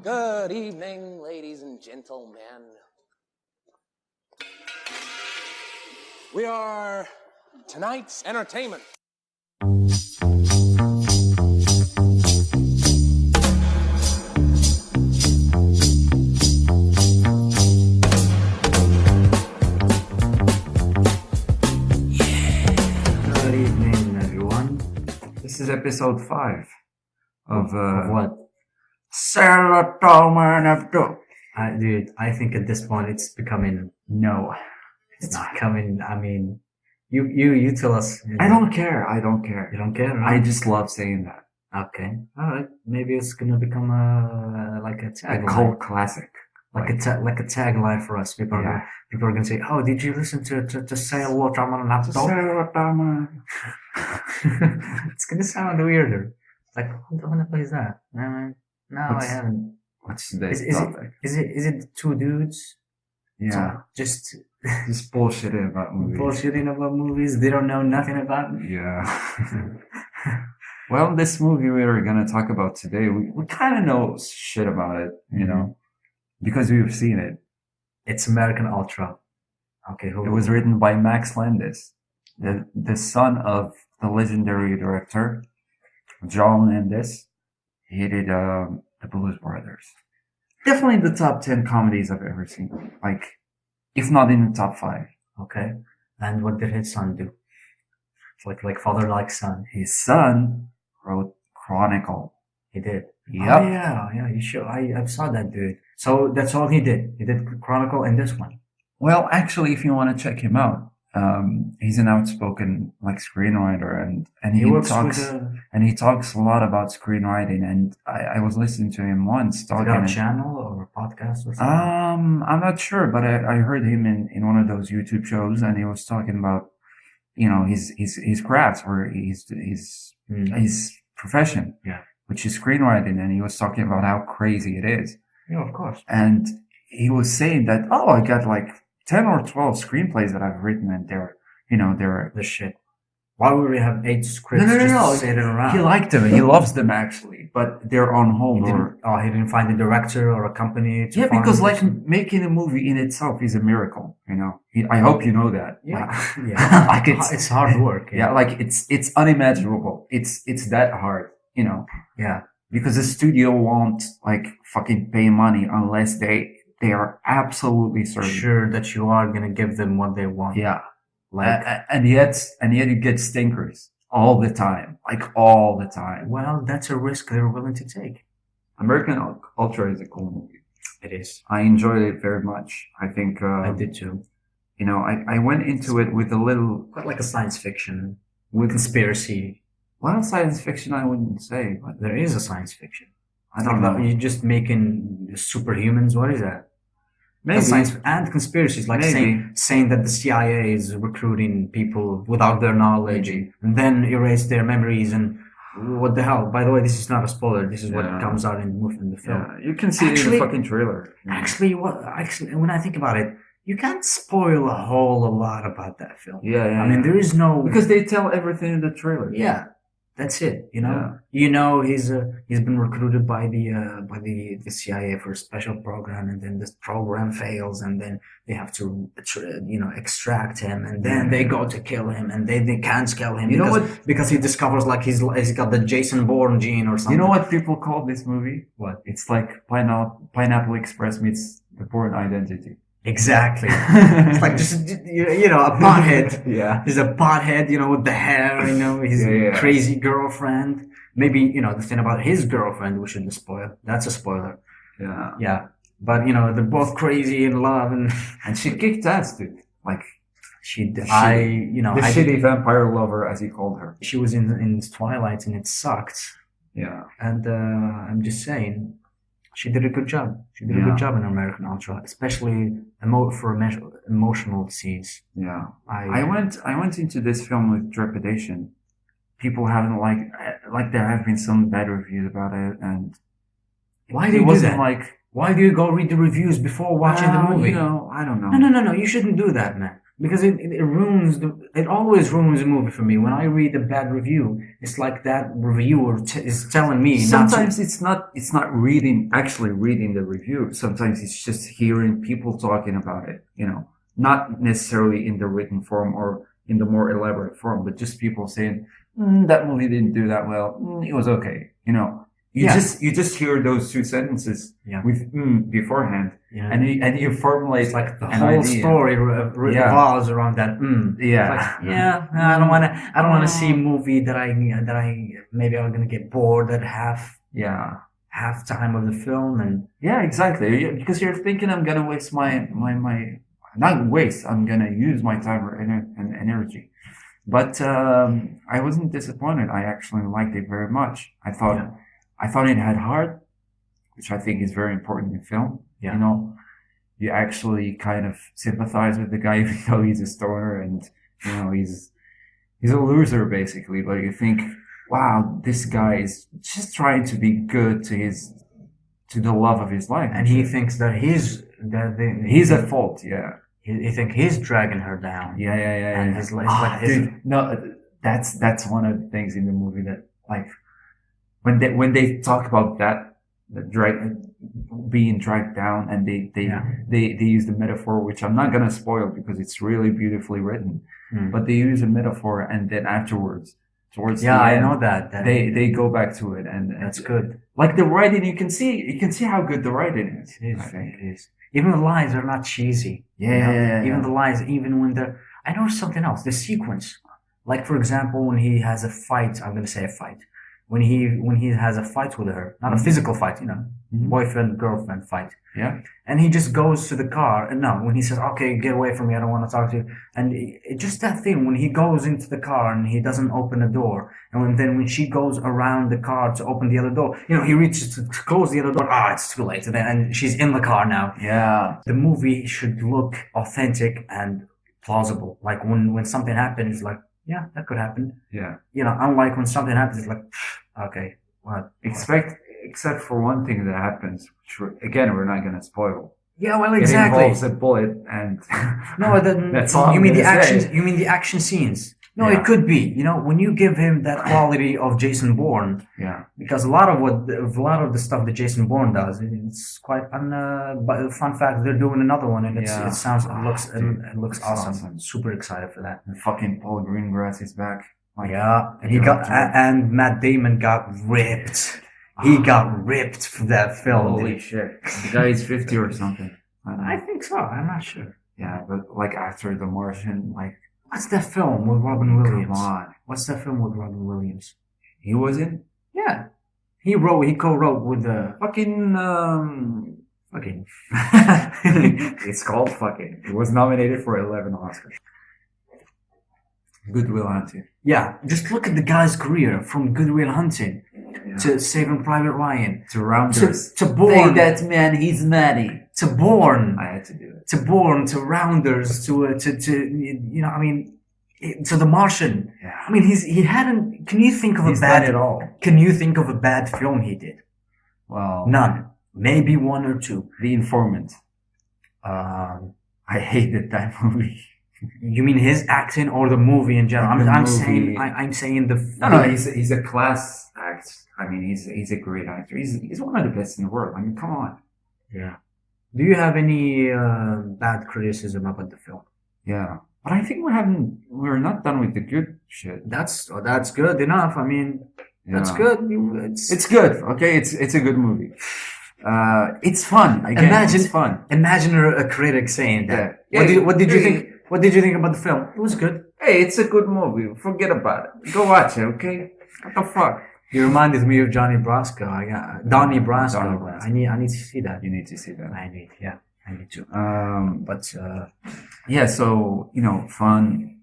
Good evening, ladies and gentlemen. We are tonight's entertainment. Good evening, everyone. This is episode 5 of what? Omar And Abdou. Dude, I think at this point it's becoming, No, it's becoming, I mean, you tell us. I don't care. I don't You care. don't care, I right? just love saying that. Okay, alright. Maybe it's gonna become like a A tagline. cult classic. Like a tagline for us. People Yeah. are gonna say, "Oh, did you listen to say what Omar And Abdou?" It's gonna sound weirder. Like, who the fuck is that? No, I What's- haven't. What's today's Is topic? it two dudes? Yeah, Just just bullshitting about movies. bullshitting about movies. They don't know nothing about it. Yeah. Well, this movie we are going to talk about today, we kind of know shit about it, you know, because we've seen it. It's American Ultra. Okay, It was written by Max Landis, the son of the legendary director John Landis. He did the Blues Brothers. Definitely the top 10 comedies I've ever seen. Like, if not in the top 5. okay. And what did his son do? It's like father like son. His son wrote Chronicle. He did. Yep. Oh, yeah. You sure? I saw that dude. So that's all he did. He did Chronicle and this one. Well, actually, if you want to check him out, he's an outspoken like screenwriter, and he works talks with and he talks a lot about screenwriting. And I was listening to him once a talking. channel or a podcast or something. I'm not sure, but I heard him in one of those YouTube shows, and he was talking about, you know, his craft or his profession, Yeah. which is screenwriting, and he was talking about how crazy it is. Yeah, of course. And he was saying that, oh, I got like 10 or 12 screenplays that I've written, and they're The shit. Why would we have 8 scripts No. just sitting around? He liked them. He loves them actually, but they're on hold. He didn't find a director or a company to Yeah, fund because it. like making a movie in itself is a miracle. You know, I hope you know that. Yeah, Like, yeah. like It's hard work. yeah, like it's unimaginable. It's that hard. You know, Yeah. because the studio won't like fucking pay money unless they are absolutely certain. Sure that you are gonna give them what they want. Yeah. Like, And yet you get stinkers all the time, like all the time. well, that's a risk they're willing to take. American Ultra is a cool movie. It is. I enjoyed it very much. I think, I did too. you know, I went into it with a little, Quite like a science fiction with, conspiracy. well, science fiction, I wouldn't say, but There is a science fiction. I don't know. You're just making superhumans. What is that? Maybe. Science and conspiracies, like Maybe. saying that the CIA is recruiting people without their knowledge, and then erase their memories. And what the hell? By the way, this is not a spoiler. This is what Yeah. comes out in the film. Yeah, you can see it in Actually- the fucking trailer. Actually, when I think about it, you can't spoil a lot about that film. Yeah. I mean, there is no. because they tell everything in the trailer. Yeah, that's it. You know, Yeah. He's been recruited by the CIA for a special program, and then this program fails, and then they have to extract him, and then they go to kill him, and they can't kill him. You know Because he discovers like he's got the Jason Bourne gene or something. You know what people call this movie? What? It's like Pineapple Express meets The Bourne Identity. Exactly. It's like just a pothead. Yeah. He's a pothead, with the hair, his Yeah. crazy girlfriend. Maybe, the thing about his girlfriend, we shouldn't spoil. That's a spoiler. Yeah. Yeah. But, they're both crazy in love and And she kicked ass, dude. Like, the shitty vampire lover, as he called her. she was in Twilight and it sucked. Yeah. And, I'm just saying, she did a good job. She did a good job in American Ultra, especially for emotional scenes. Yeah. I went into this film with trepidation. People haven't like there have been some bad reviews about it, and why do you do that? Like, why do you go read the reviews before watching the movie? I don't know. No. You shouldn't do that, man. because it ruins it always ruins a movie for me. When I read a bad review, it's like that reviewer is telling me Sometimes it's not reading, actually reading the review. Sometimes it's just hearing people talking about it, not necessarily in the written form or in the more elaborate form, but just people saying, that movie didn't do that well. It was okay. You just hear those two sentences with beforehand, and you formulate it's like the an whole idea. story revolves around that. Yeah. It's like, I don't want to see a movie that I maybe I'm gonna get bored at half time of the film, and yeah, exactly. Because you're thinking I'm gonna waste my not waste. I'm gonna use my time and energy. But I wasn't disappointed. I actually liked it very much. I thought it had heart, which I think is very important in film. Yeah. You actually kind of sympathize with the guy, even though he's a stoner and he's a loser basically. But you think, wow, this guy is just trying to be good to the love of his life, and he thinks that he's at fault. Yeah. You think he's dragging her down? Yeah. And his dude, no, that's one of the things in the movie that, like, when they talk about that, being dragged down, and they use the metaphor, which I'm not gonna spoil because it's really beautifully written, but they use a metaphor, and then afterwards, towards the end, I know that they go back to it, and that's good. Like the writing, you can see how good the writing is. It is. I think It is. Even the lines are not cheesy. Even the lines, even when they're. I noticed something else. The sequence, like for example, when he has a fight. I'm gonna say a fight. When he has a fight with her, not a physical fight, boyfriend girlfriend fight. Yeah. And he just goes to the car, and when he says, "Okay, get away from me, I don't want to talk to you," and just that thing when he goes into the car and he doesn't open the door, and then when she goes around the car to open the other door, he reaches to close the other door. It's too late, and she's in the car now. Yeah. The movie should look authentic and plausible. Like when something happens, like. Yeah, that could happen. Yeah. Unlike when something happens, it's like, okay, what? Except for one thing that happens, which again, we're not going to spoil. Yeah, well, exactly. It involves a bullet, and no, that's all. You mean the action? You mean the action scenes? No, it could be. When you give him that quality of Jason Bourne. Yeah. Because a lot of the stuff that Jason Bourne does, it's quite fun. But fun fact, they're doing another one, and it looks awesome. Super excited for that. And fucking Paul Greengrass is back. And Matt Damon got ripped. He got ripped for that film. Holy shit! The guy is 50 or something. I think so. I'm not sure. Yeah, but like after The Martian, like. What's that film with Robin Williams? Come on. What's that film with Robin Williams? He was in? Yeah. He co-wrote with the... Fucking. It's called Fucking. It was nominated for 11 Oscars. Good Will Hunting. Yeah. Just look at the guy's career from Good Will Hunting to Saving Private Ryan to Rounders to Bourne. Hey, that man, he's Maddie. To Bourne. I had to do it. To Bourne, to Rounders, to The Martian. Yeah. I mean, he hadn't. Can you think of he's done it all. Can you think of a bad film he did? Well, none. Maybe one or two. The Informant. I hated that movie. You mean his acting or the movie in general? I'm saying the. No, he's a class act. I mean, he's a great actor. He's one of the best in the world. I mean, come on. Yeah. Do you have any bad criticism about the film? Yeah, but I think we're not done with the good shit. That's good enough. I mean, that's good. It's good. Okay, it's a good movie. It's fun. Again, it's fun. Imagine a critic saying that. Yeah. What did you think? What did you think about the film? It was good. Hey, it's a good movie. Forget about it. Go watch it, okay? What the fuck? You reminded me of Donnie Brasco. Donnie Brasco. I need to see that. You need to see that. I need to. So fun.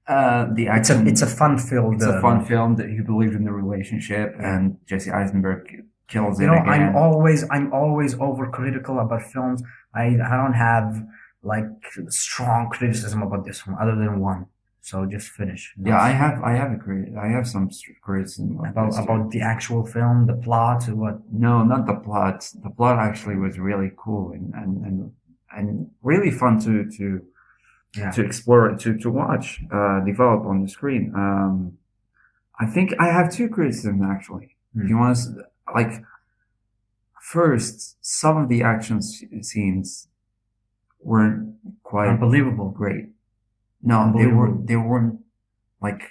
The action. It's a fun-filled. It's a fun film that you believe in the relationship, and Jesse Eisenberg kills it again. I'm always overcritical about films. I don't have like strong criticism about this one, other than one. So just finish. Yeah, I have some criticism about the actual film, the plot, or what? No, not the plot. The plot actually was really cool and really fun to Yeah. to explore, to watch, develop on the screen. I think I have two criticisms actually. If you want to, like, first, some of the scenes weren't quite Unbelievable. great. No, Unbelievable. they weren't like,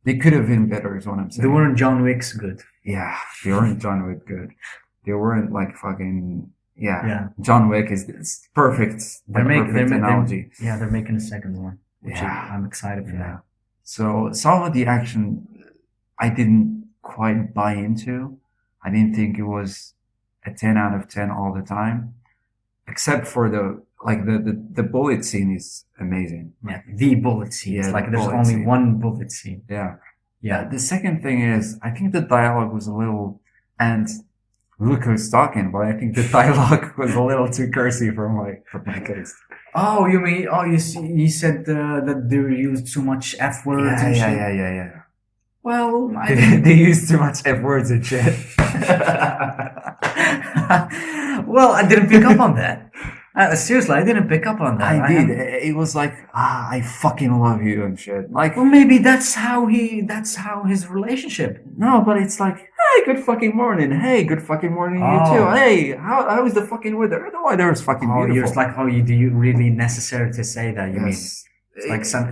they could have been better is what I'm saying. They weren't John Wick's good. Yeah, they weren't John Wick good. They weren't like fucking, Yeah. John Wick is perfect. Perfect analogy. They're making a second one, which I'm excited for that. So some of the action I didn't quite buy into. I didn't think it was a 10 out of 10 all the time, except for the bullet scene is amazing. Yeah, the bullet scene. Yeah, It's like the there's bullet only scene. one bullet scene. Yeah. Yeah. The second thing is, I think the dialogue was a little, and Luke was talking, but I think the dialogue was a little too cursy for my taste. Oh, you mean? Oh, you said that they used too much F words and shit. Yeah. Well, they use too much F words and shit. Well, I didn't pick up on that. Seriously, I didn't pick up on that. I did. It was like, I fucking love you and shit. Like, Well, maybe that's how his relationship. no, but it's like, hey, good fucking morning. Hey, good fucking morning, you too. Oh. Hey, how is the fucking weather? The weather is fucking Oh, beautiful. you're like, do you really necessary to say that? You mean? Yes. It's like some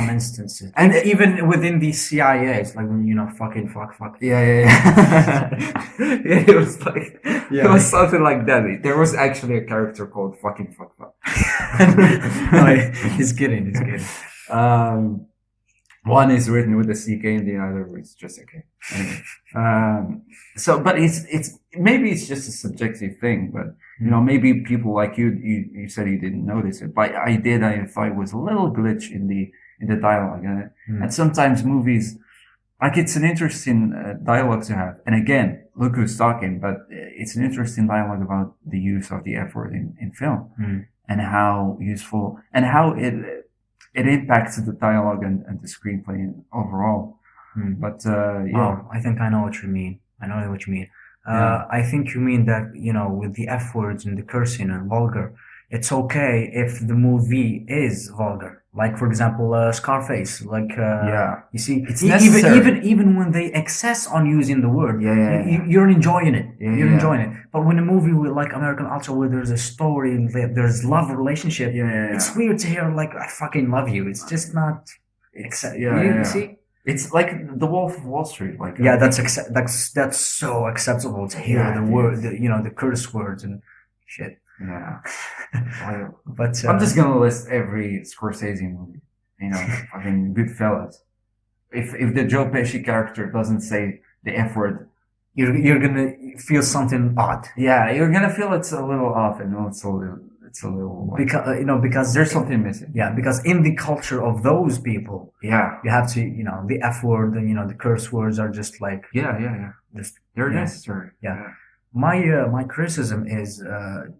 instances, and even within the CIA, it's like fucking fuck. Yeah. It was like, Yeah. it was something like that. There was actually a character called fucking fuck. No, he's kidding. One is written with a CK and the other is just a K. Anyway. But it's maybe it's just a subjective thing, but maybe people like you said you didn't notice it, but I did. I thought it was a little glitch in the dialogue, and sometimes movies, like, it's an interesting dialogue to have. And again, look who's talking, but it's an interesting dialogue about the use of the F word in film and how useful and how it impacts the dialogue and the screenplay overall. But Oh, I think I know what you mean. I think you mean that, with the F words and the cursing and vulgar, it's okay if the movie is vulgar. Like, for example, Scarface. Like, you see, It's necessary. even when they excess on using the word, Yeah. you're enjoying it. You're yeah. enjoying it. But when a movie with like American Ultra, where there's a story and there's love relationship, it's weird to hear like, I fucking love you. It's just not. You see. It's like The Wolf of Wall Street. Like, That's so acceptable to hear the word, the curse words and shit. Yeah. But I'm just gonna list every Scorsese movie. Fucking Goodfellas. If the Joe Pesci character doesn't say the F word, you're gonna feel something odd. yeah, you're gonna feel it's a little off, and it's a little like, because there's something missing. Yeah, because in the culture of those people, Yeah. you have to, the F word and the curse words are just like Yeah. just They're necessary. Yeah. My criticism is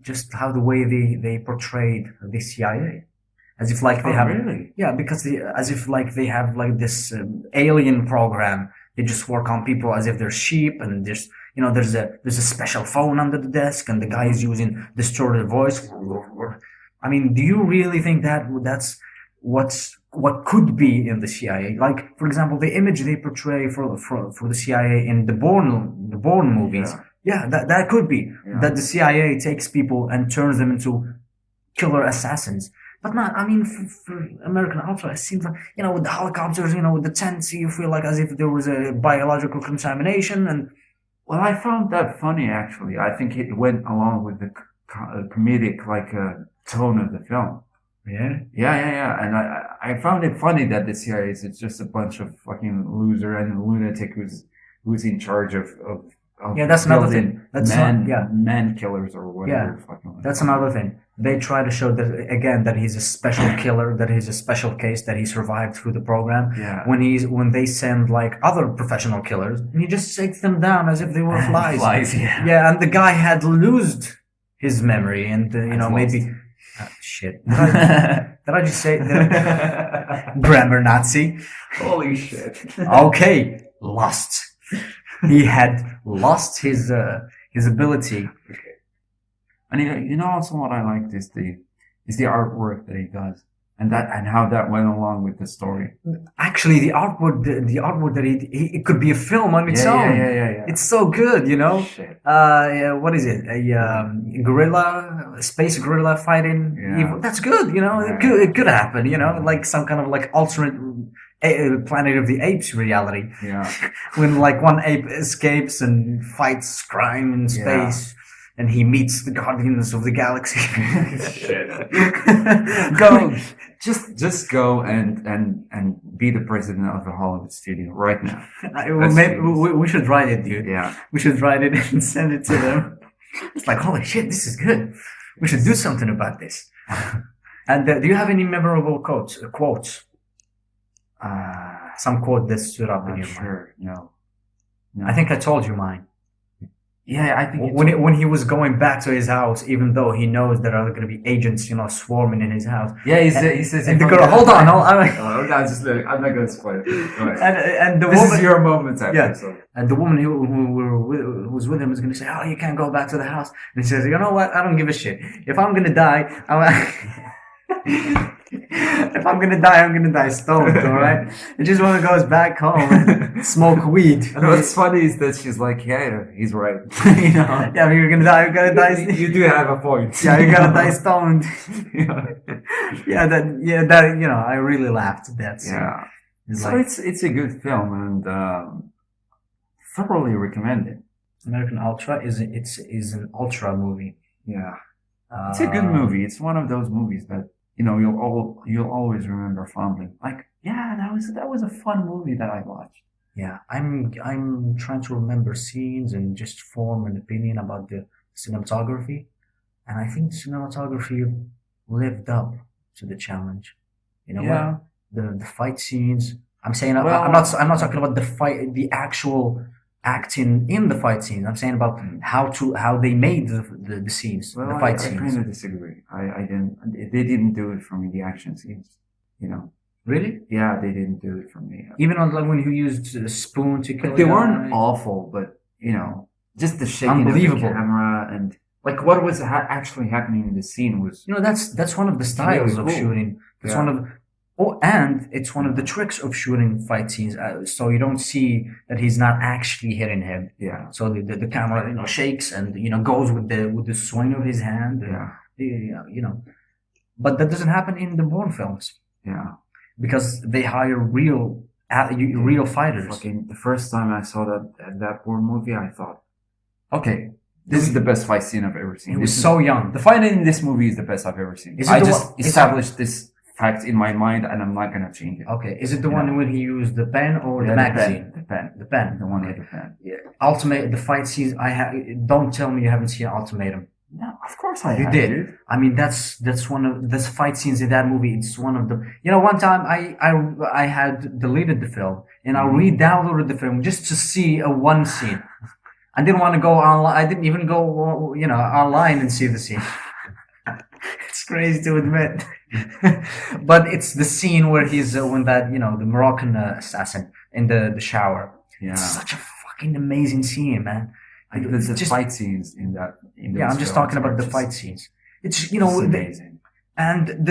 just how the way they portrayed the CIA, as if like they have really? because as if like they have like this alien program. They just work on people as if they're sheep, and there's a special phone under the desk, and the guy is using distorted voice. I mean, do you really think that's what could be in the CIA? Like, for example, the image they portray for the CIA in the Bourne movies. Yeah, that could be that the CIA takes people and turns them into killer assassins. But not, I mean, for American Ultra, it seems like, with the helicopters, with the tents, you feel like as if there was a biological contamination. And well, I found that funny, actually. I think it went along with the comedic, tone of the film. Yeah. And I found it funny that the CIA is just a bunch of fucking loser and lunatic who's in charge of that's another thing. That's man killers or whatever. That's another thing. They try to show that again that he's a special killer, that he's a special case, that he survived through the program. Yeah. When they send like other professional killers, and he just takes them down as if they were flies. Flies, yeah. Yeah, and the guy had lost his memory, and maybe. Shit. Did I just say grammar Nazi? Holy shit. Okay, lost. He had lost his ability. And also what I liked is the artwork that he does. and how that went along with the story. Actually, the artwork that it could be a film on its own. Yeah. It's so good, you know. Shit. Yeah, what is it? A space gorilla fighting Yeah. evil. That's good, you know. It could happen, you know, like some kind of like alternate Planet of the Apes reality. Yeah. When like one ape escapes and fights crime in space. And he meets the Guardians of the Galaxy. Go, just go and be the president of the Hollywood studio right now. Maybe we should write it, dude. Yeah, we should write it and send it to them. It's like, holy shit, this is good. We should do something about this. And do you have any memorable quotes? Some quote that stood up in your mind? No. I think I told you mine. Yeah, I think when he was going back to his house, even though he knows there are going to be agents, you know, swarming in his house. Yeah, he says. And the girl, hold on. I'm not going to spoil it. And the this woman, is your moment. Yeah. And the woman who was with him is going to say, "Oh, you can't go back to the house." And he says, "You know what? I don't give a shit. If I'm going to die, if I'm gonna die stoned, alright? I just want to go back home and smoke weed." And what's funny is that she's like, yeah, he's right. You know? Yeah, if you're gonna die. You do have a point. Yeah, you're gonna die stoned. that, you know, I really laughed at that scene. Yeah. So like, it's a good film and thoroughly recommend it. American Ultra is an ultra movie. Yeah. It's a good movie. It's one of those movies that, you know, you'll always remember fondly. Like, yeah, that was a fun movie that I watched. Yeah, I'm trying to remember scenes and just form an opinion about the cinematography, and I think the cinematography lived up to the challenge. You know what? The fight scenes. I'm saying I'm not talking about the actual acting in the fight scenes. I'm saying about how they made the scenes, the fight scenes. I kind of disagree. They didn't do it for me, the action scenes, you know. Really? Yeah, they didn't do it for me. Even on like when you used a spoon to kill. They weren't awful, but you know, just the shaking of the camera and like what was actually happening in the scene was. You know, that's one of the styles of shooting. It's one of. Oh, and it's one of the tricks of shooting fight scenes. So you don't see that he's not actually hitting him. Yeah. So the camera, you know, shakes and, you know, goes with the swing of his hand. Yeah. You know, but that doesn't happen in the Bourne films. Yeah. Because they hire real fighters. Fucking the first time I saw that Bourne movie, I thought, okay, this is the best fight scene I've ever seen. He was so young. The fight in this movie is the best I've ever seen. I just established this fact in my mind, and I'm not gonna change it. Okay, is it the one when he used the pen or the magazine? The pen. The one with the pen. Yeah. The fight scenes. Don't tell me you haven't seen Ultimatum. No, of course I have. You did. Dude. I mean, that's one of the fight scenes in that movie. It's one of the. You know, one time I had deleted the film and I re-downloaded the film just to see one scene. I didn't want to go online. I didn't even go, you know, online and see the scene. It's crazy to admit. But it's the scene where he's when that, you know, the Moroccan assassin in the shower. Yeah. It's such a fucking amazing scene, man. There's the fight scenes in that. I'm just talking about the fight scenes. It's, you know, amazing. And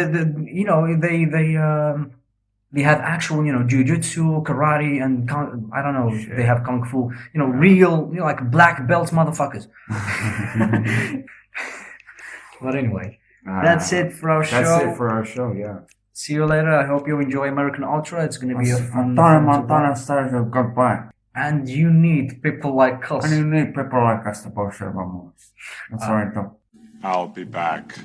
you know, they have actual, you know, jujitsu, karate, and I don't know, they have kung fu. You know, real, you know, like black belt motherfuckers. But anyway. That's it for our show. That's it for our show, yeah. See you later. I hope you enjoy American Ultra. It's going to be a fun goodbye. And you need people like us. And you need people like us to bullshit about movies. That's right, though. I'll be back.